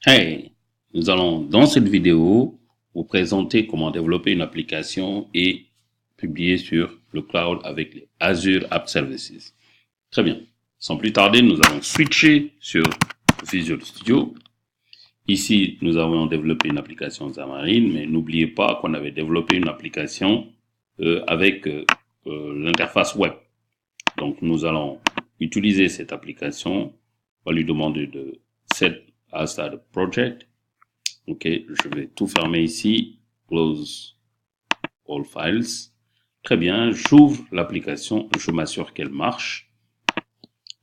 Hey, nous allons dans cette vidéo vous présenter comment développer une application et publier sur le cloud avec les Azure App Services. Très bien. Sans plus tarder, nous allons switcher sur Visual Studio. Ici, nous avons développé une application Xamarin, mais n'oubliez pas qu'on avait développé une application avec l'interface web. Donc, nous allons utiliser cette application. On va lui demander de set as start a project. Ok, je vais tout fermer ici. Close all files. Très bien, j'ouvre l'application, je m'assure qu'elle marche.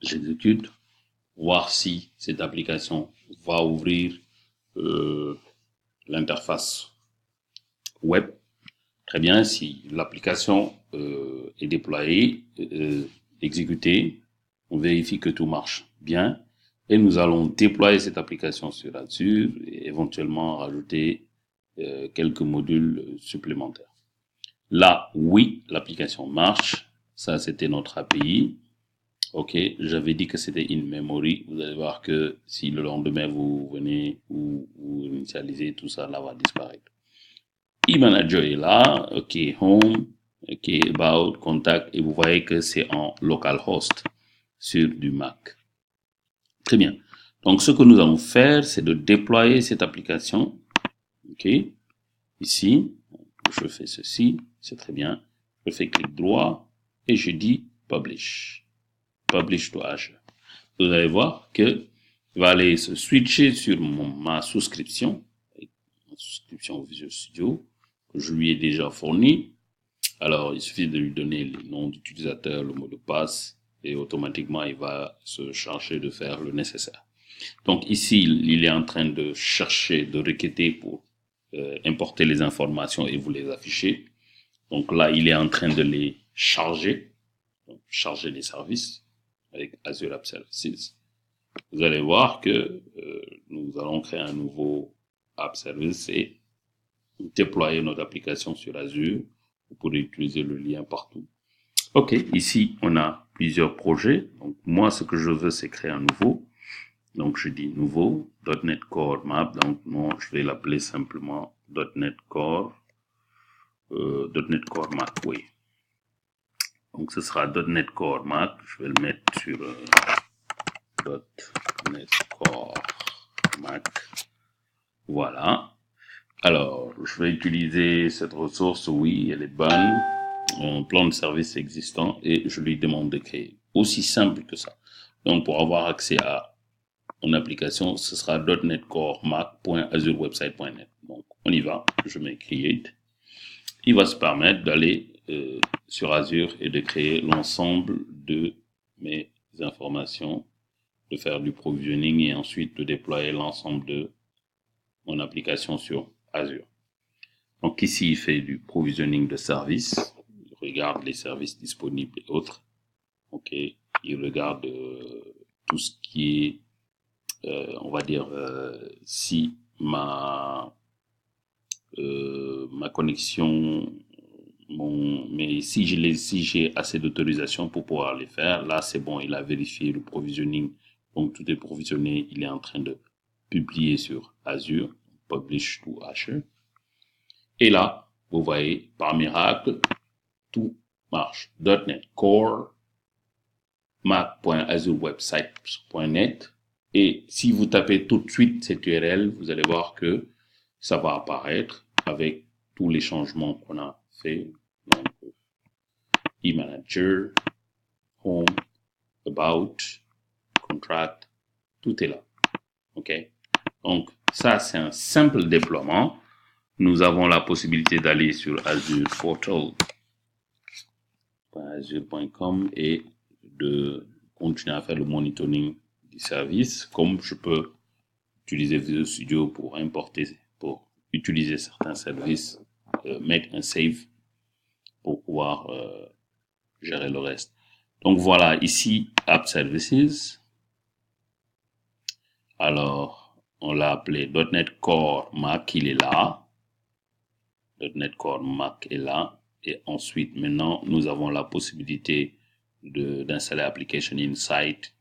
J'exécute, voir si cette application va ouvrir l'interface web. Très bien, si l'application est déployée, exécutée, on vérifie que tout marche bien et nous allons déployer cette application sur Azure et éventuellement rajouter quelques modules supplémentaires. Là, oui, l'application marche. Ça, c'était notre API. Ok, j'avais dit que c'était in memory. Vous allez voir que si le lendemain vous venez ou initialisez, tout ça là va disparaître. E-Manager est là, ok, Home, ok, About, Contact, et vous voyez que c'est en localhost sur du Mac. Très bien. Donc, ce que nous allons faire, c'est de déployer cette application. Ok, ici, je fais ceci, c'est très bien. Je fais clic droit et je dis Publish. Publish to Azure. Vous allez voir que il va aller se switcher sur ma souscription, ma souscription Visual Studio, que je lui ai déjà fourni. Alors, il suffit de lui donner le nom d'utilisateur, le mot de passe, et automatiquement, il va se charger de faire le nécessaire. Donc ici, il est en train de chercher, de requêter pour importer les informations et vous les afficher. Donc là, il est en train de les charger, donc charger les services avec Azure App Services. Vous allez voir que nous allons créer un nouveau App Service et déployer notre application sur Azure. Vous pourrez utiliser le lien partout. Ok, ici, on a plusieurs projets. Donc moi, ce que je veux, c'est créer un nouveau. Donc, je dis nouveau, .NET Core Map. Donc, non, je vais l'appeler simplement .NET Core, .NET Core Mac, oui. Donc, ce sera .NET Core Mac. Je vais le mettre sur .NET Core Mac. Voilà. Alors, je vais utiliser cette ressource, oui, elle est bonne. Un plan de service existant et je lui demande de créer. Aussi simple que ça. Donc, pour avoir accès à mon application, ce sera .NET Core Mac.azurewebsite.net. Donc, on y va. Je mets Create. Il va se permettre d'aller sur Azure et de créer l'ensemble de mes informations, de faire du provisioning et ensuite de déployer l'ensemble de mon application sur Azure. Donc ici, il fait du provisioning de services. Il regarde les services disponibles et autres. Ok. Il regarde tout ce qui est on va dire, si ma connexion, mais si j'ai assez d'autorisation pour pouvoir les faire, là c'est bon, il a vérifié le provisioning, donc tout est provisionné, il est en train de publier sur Azure, publish to Azure. Et là, vous voyez, par miracle, tout marche. .NET Core, Mac.azurewebsite.net. Et si vous tapez tout de suite cette URL, vous allez voir que ça va apparaître avec tous les changements qu'on a fait. Donc, e-manager, home, about, contract, tout est là. OK? Donc, ça, c'est un simple déploiement. Nous avons la possibilité d'aller sur Azure Portal.azure.com et de continuer à faire le monitoring du service, comme je peux utiliser Visual Studio pour importer, pour utiliser certains services, mettre un save pour pouvoir gérer le reste. Donc voilà, ici, App Services. Alors, on l'a appelé .NET Core Mac, il est là. .NET Core Mac est là. Et ensuite, maintenant, nous avons la possibilité d'installer Application Insight,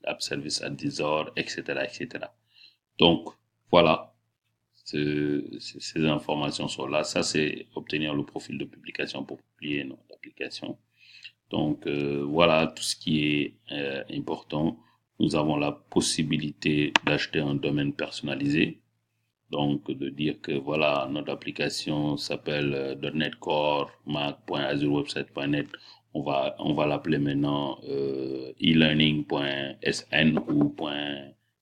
App Service Advisor, etc., etc. Donc, Voilà, ces informations sont là. Ça, c'est obtenir le profil de publication pour publier notre application. Donc, voilà tout ce qui est important. Nous avons la possibilité d'acheter un domaine personnalisé. Donc, de dire que voilà, notre application s'appelle .NET Core Mac.azurewebsite.net. On va l'appeler maintenant e-learning.sn ou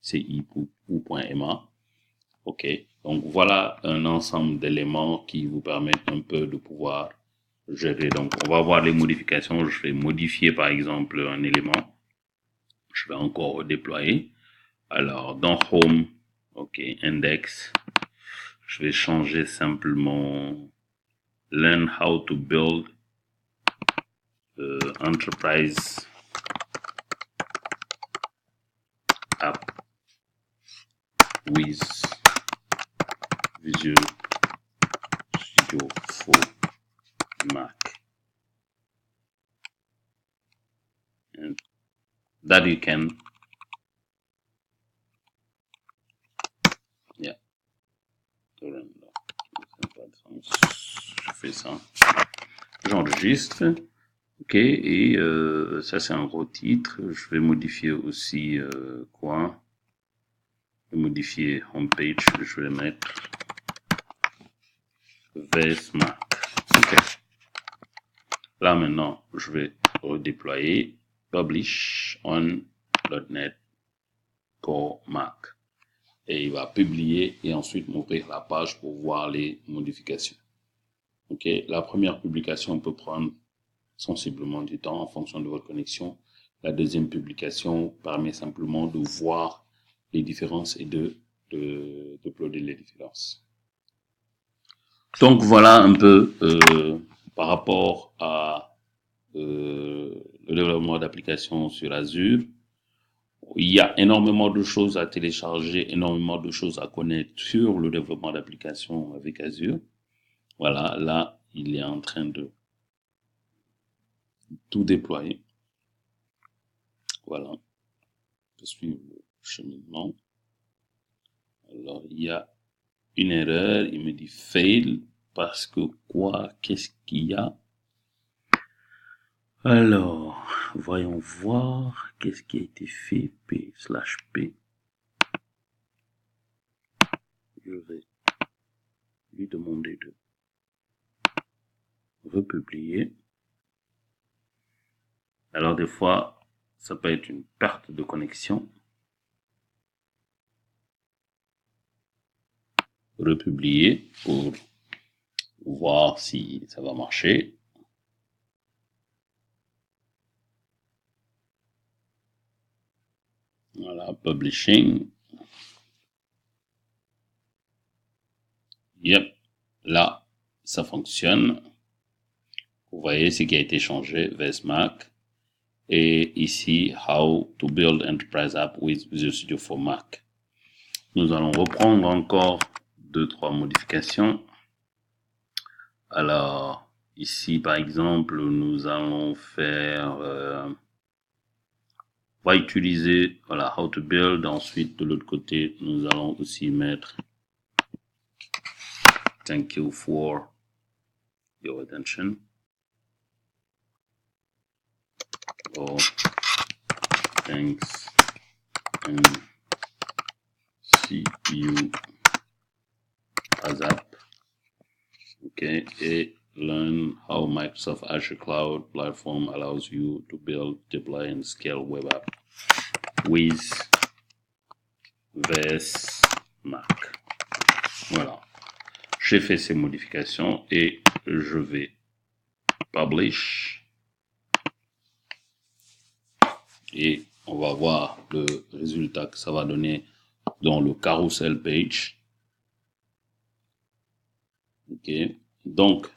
.ci ou .ma. OK. Donc, voilà un ensemble d'éléments qui vous permettent un peu de pouvoir gérer. Donc, on va voir les modifications. Je vais modifier, par exemple, un élément. Je vais encore redéployer. Alors, dans Home, OK, Index, je vais changer simplement Learn how to build enterprise app with Visual Studio for Mac. And that you can, yeah. Je fais ça. J'enregistre. OK, et ça c'est un gros titre. Je vais modifier aussi quoi? Je vais modifier homepage. Je vais mettre VS Mac. OK. Là maintenant, je vais redéployer Publish on .NET Core Mac. Et il va publier et ensuite m'ouvrir la page pour voir les modifications. OK, la première publication peut prendre sensiblement du temps en fonction de votre connexion. La deuxième publication permet simplement de voir les différences et d'uploader les différences. Donc voilà un peu par rapport à le développement d'applications sur Azure. Il y a énormément de choses à télécharger, énormément de choses à connaître sur le développement d'applications avec Azure. Voilà, là, il est en train de tout déployer. Voilà. Je suis le cheminement. Alors, il y a une erreur. Il me dit fail parce que quoi? Qu'est-ce qu'il y a? Alors, voyons voir qu'est-ce qui a été fait. P/P. Je vais lui demander de republier. Alors, des fois, ça peut être une perte de connexion. Republier pour voir si ça va marcher. Voilà, publishing. Yep, là, ça fonctionne. Vous voyez ce qui a été changé, VS Mac. Et ici, How to build enterprise app with Visual Studio for Mac. Nous allons reprendre encore 2-3 modifications. Alors, ici, par exemple, nous allons faire, on va utiliser, voilà, How to build. Ensuite, de l'autre côté, nous allons aussi mettre Thank you for your attention. Oh, thanks and see you ASAP. Okay, et learn how Microsoft Azure Cloud Platform allows you to build, deploy, and scale web app with VS Mac. Voilà. J'ai fait ces modifications et je vais publish. Et on va voir le résultat que ça va donner dans le carousel page. OK. Donc,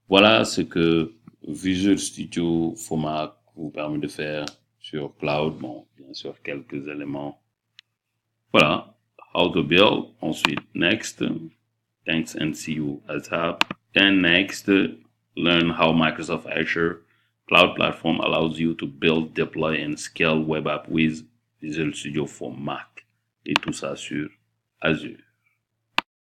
voilà ce que Visual Studio for Mac vous permet de faire sur Cloud. Bon, bien sûr, quelques éléments. Voilà. How to build. Ensuite, next. Thanks and see you ASAP. And next, learn how Microsoft Azure Cloud Platform allows you to build, deploy, and scale web app with Visual Studio for Mac. Et tout ça sur Azure.